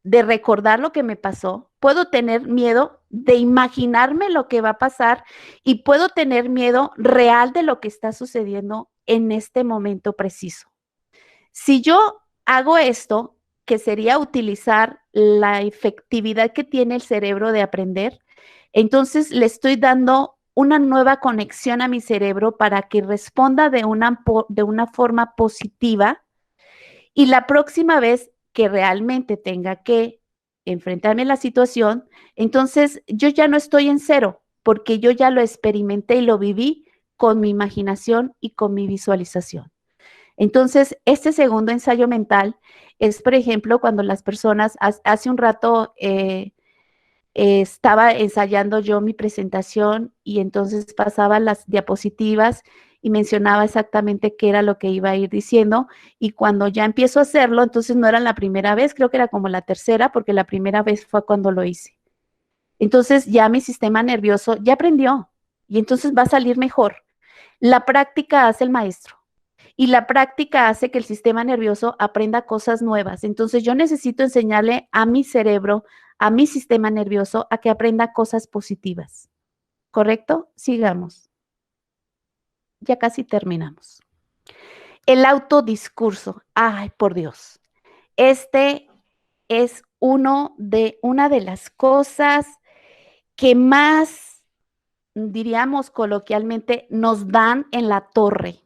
de recordar lo que me pasó, puedo tener miedo de imaginarme lo que va a pasar y puedo tener miedo real de lo que está sucediendo en este momento preciso. Si yo hago esto, que sería utilizar la efectividad que tiene el cerebro de aprender, entonces le estoy dando una nueva conexión a mi cerebro para que responda de una forma positiva, y la próxima vez que realmente tenga que enfrentarme a la situación, entonces yo ya no estoy en cero, porque yo ya lo experimenté y lo viví con mi imaginación y con mi visualización. Entonces, este segundo ensayo mental es, por ejemplo, cuando las personas, hace un rato estaba ensayando yo mi presentación y entonces pasaba las diapositivas y mencionaba exactamente qué era lo que iba a ir diciendo, y cuando ya empiezo a hacerlo, entonces no era la primera vez, creo que era como la tercera, porque la primera vez fue cuando lo hice. Entonces ya mi sistema nervioso ya aprendió y entonces va a salir mejor. La práctica hace el maestro. Y la práctica hace que el sistema nervioso aprenda cosas nuevas. Entonces yo necesito enseñarle a mi cerebro, a mi sistema nervioso, a que aprenda cosas positivas. ¿Correcto? Sigamos. Ya casi terminamos. El autodiscurso. Ay, por Dios. Este es una de las cosas que más, diríamos coloquialmente, nos dan en la torre.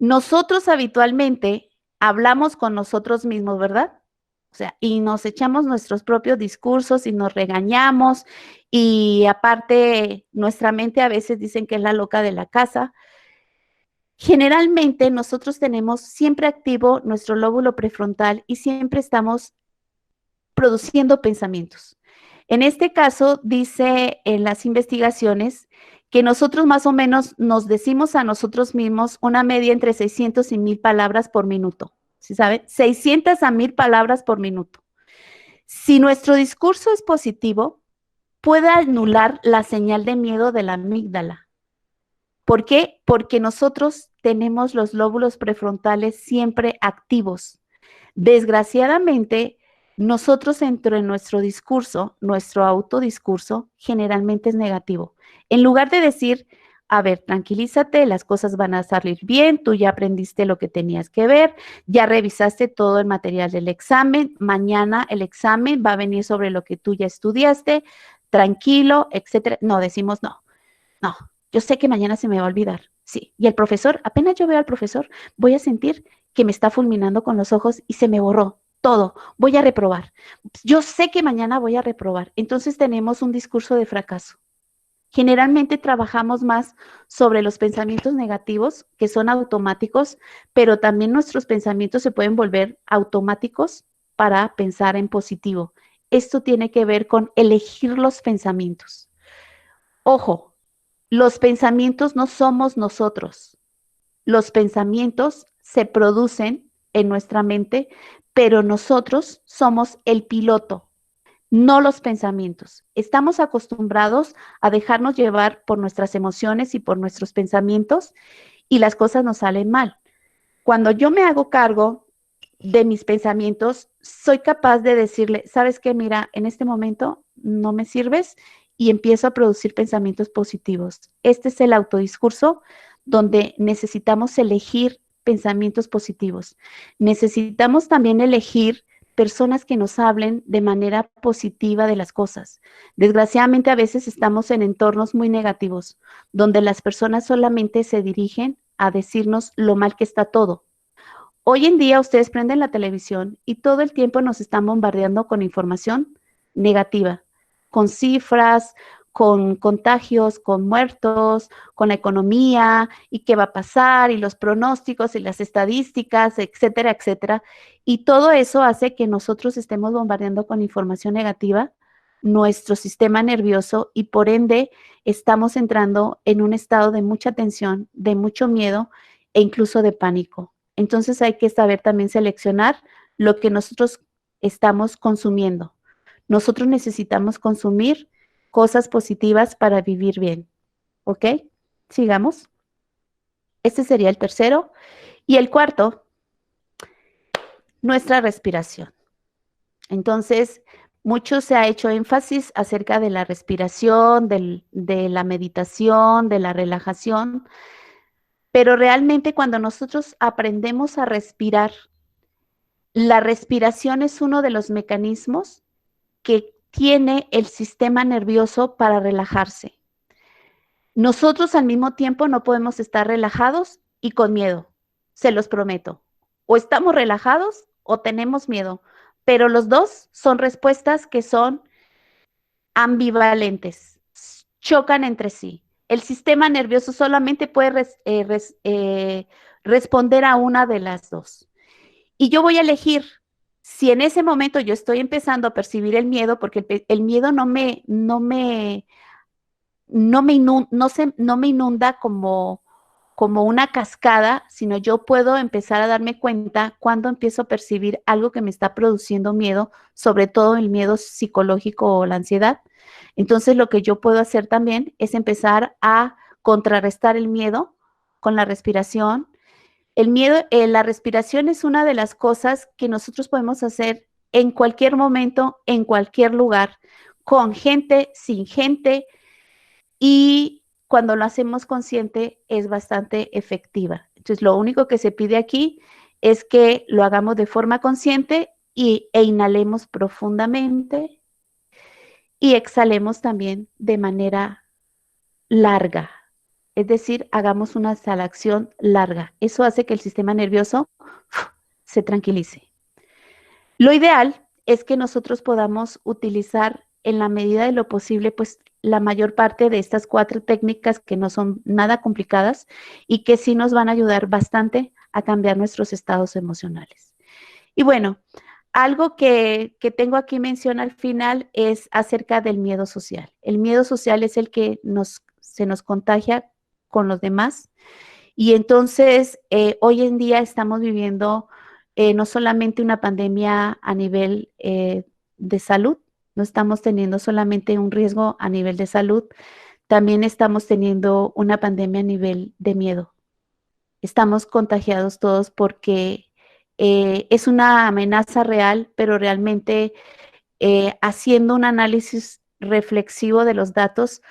Nosotros habitualmente hablamos con nosotros mismos, ¿verdad? O sea, y nos echamos nuestros propios discursos y nos regañamos, y aparte nuestra mente a veces dicen que es la loca de la casa. Generalmente nosotros tenemos siempre activo nuestro lóbulo prefrontal y siempre estamos produciendo pensamientos. En este caso, dice en las investigaciones que nosotros más o menos nos decimos a nosotros mismos una media entre 600 y 1000 palabras por minuto. ¿Sí saben? 600 a 1000 palabras por minuto. Si nuestro discurso es positivo, puede anular la señal de miedo de la amígdala. ¿Por qué? Porque nosotros tenemos los lóbulos prefrontales siempre activos. Desgraciadamente, nosotros dentro de nuestro discurso, nuestro autodiscurso, generalmente es negativo. En lugar de decir, a ver, tranquilízate, las cosas van a salir bien, tú ya aprendiste lo que tenías que ver, ya revisaste todo el material del examen, mañana el examen va a venir sobre lo que tú ya estudiaste, tranquilo, etcétera. No, decimos no, no, yo sé que mañana se me va a olvidar, sí. Y el profesor, apenas yo veo al profesor, voy a sentir que me está fulminando con los ojos y se me borró todo, voy a reprobar. Yo sé que mañana voy a reprobar. Entonces tenemos un discurso de fracaso. Generalmente trabajamos más sobre los pensamientos negativos, que son automáticos, pero también nuestros pensamientos se pueden volver automáticos para pensar en positivo. Esto tiene que ver con elegir los pensamientos. Ojo, los pensamientos no somos nosotros. Los pensamientos se producen en nuestra mente, pero nosotros somos el piloto, no los pensamientos. Estamos acostumbrados a dejarnos llevar por nuestras emociones y por nuestros pensamientos, y las cosas nos salen mal. Cuando yo me hago cargo de mis pensamientos, soy capaz de decirle, ¿sabes qué? Mira, en este momento no me sirves, y empiezo a producir pensamientos positivos. Este es el autodiscurso donde necesitamos elegir pensamientos positivos. Necesitamos también elegir personas que nos hablen de manera positiva de las cosas. Desgraciadamente a veces estamos en entornos muy negativos, donde las personas solamente se dirigen a decirnos lo mal que está todo. Hoy en día ustedes prenden la televisión y todo el tiempo nos están bombardeando con información negativa, con cifras, con contagios, con muertos, con la economía y qué va a pasar y los pronósticos y las estadísticas, etcétera, etcétera. Y todo eso hace que nosotros estemos bombardeando con información negativa nuestro sistema nervioso y por ende estamos entrando en un estado de mucha tensión, de mucho miedo e incluso de pánico. Entonces hay que saber también seleccionar lo que nosotros estamos consumiendo. Nosotros necesitamos consumir cosas positivas para vivir bien. ¿Ok? Sigamos. Este sería el tercero. Y el cuarto, nuestra respiración. Entonces, mucho se ha hecho énfasis acerca de la respiración, de la meditación, de la relajación, pero realmente cuando nosotros aprendemos a respirar, la respiración es uno de los mecanismos que tiene el sistema nervioso para relajarse. Nosotros al mismo tiempo no podemos estar relajados y con miedo, se los prometo. O estamos relajados o tenemos miedo, pero los dos son respuestas que son ambivalentes, chocan entre sí. El sistema nervioso solamente puede responder a una de las dos. Y yo voy a elegir si en ese momento yo estoy empezando a percibir el miedo, porque el miedo no me inunda como una cascada, sino yo puedo empezar a darme cuenta cuando empiezo a percibir algo que me está produciendo miedo, sobre todo el miedo psicológico o la ansiedad. Entonces, lo que yo puedo hacer también es empezar a contrarrestar el miedo con la respiración. El miedo, la respiración es una de las cosas que nosotros podemos hacer en cualquier momento, en cualquier lugar, con gente, sin gente, y cuando lo hacemos consciente es bastante efectiva. Entonces, lo único que se pide aquí es que lo hagamos de forma consciente e inhalemos profundamente y exhalemos también de manera larga. Es decir, hagamos una exhalación larga. Eso hace que el sistema nervioso se tranquilice. Lo ideal es que nosotros podamos utilizar en la medida de lo posible, pues la mayor parte de estas 4 técnicas que no son nada complicadas y que sí nos van a ayudar bastante a cambiar nuestros estados emocionales. Y bueno, algo que tengo aquí mención al final es acerca del miedo social. El miedo social es el que se nos contagia con los demás y entonces hoy en día estamos viviendo no solamente una pandemia a nivel de salud, no estamos teniendo solamente un riesgo a nivel de salud, también estamos teniendo una pandemia a nivel de miedo. Estamos contagiados todos porque es una amenaza real, pero realmente haciendo un análisis reflexivo de los datos,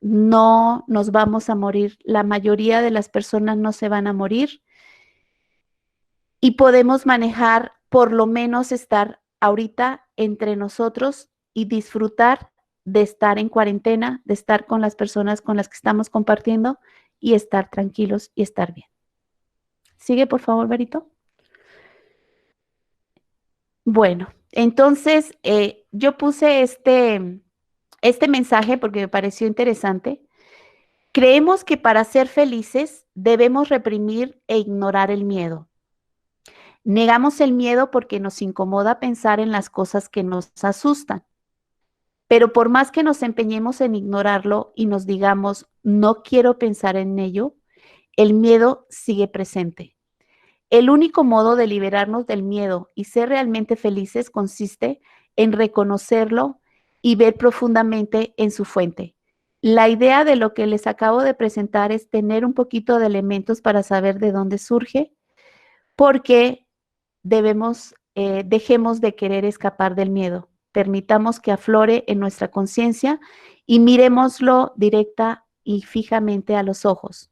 no nos vamos a morir. La mayoría de las personas no se van a morir y podemos manejar, por lo menos estar ahorita entre nosotros y disfrutar de estar en cuarentena, de estar con las personas con las que estamos compartiendo y estar tranquilos y estar bien. Sigue, por favor, Berito. Bueno, entonces yo puse este mensaje porque me pareció interesante. Creemos que para ser felices debemos reprimir e ignorar el miedo. Negamos el miedo porque nos incomoda pensar en las cosas que nos asustan. Pero por más que nos empeñemos en ignorarlo y nos digamos, no quiero pensar en ello, el miedo sigue presente. El único modo de liberarnos del miedo y ser realmente felices consiste en reconocerlo y ver profundamente en su fuente. La idea de lo que les acabo de presentar es tener un poquito de elementos para saber de dónde surge, porque dejemos de querer escapar del miedo. Permitamos que aflore en nuestra conciencia y miremoslo directa y fijamente a los ojos.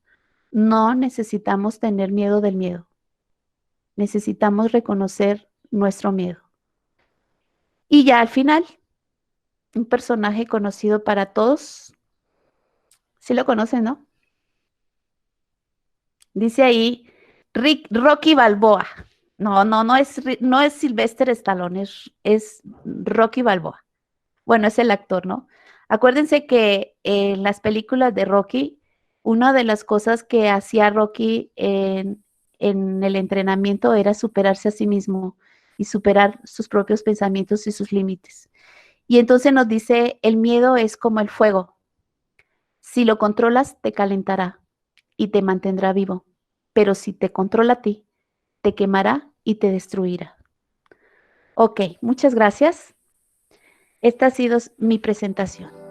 No necesitamos tener miedo del miedo. Necesitamos reconocer nuestro miedo. Y ya al final, un personaje conocido para todos. Sí lo conocen, ¿no? Dice ahí Rocky Balboa. No es Sylvester Stallone, es Rocky Balboa. Bueno, es el actor, ¿no? Acuérdense que en las películas de Rocky, una de las cosas que hacía Rocky en el entrenamiento era superarse a sí mismo y superar sus propios pensamientos y sus límites. Y entonces nos dice, el miedo es como el fuego. Si lo controlas, te calentará y te mantendrá vivo. Pero si te controla a ti, te quemará y te destruirá. Ok, muchas gracias. Esta ha sido mi presentación.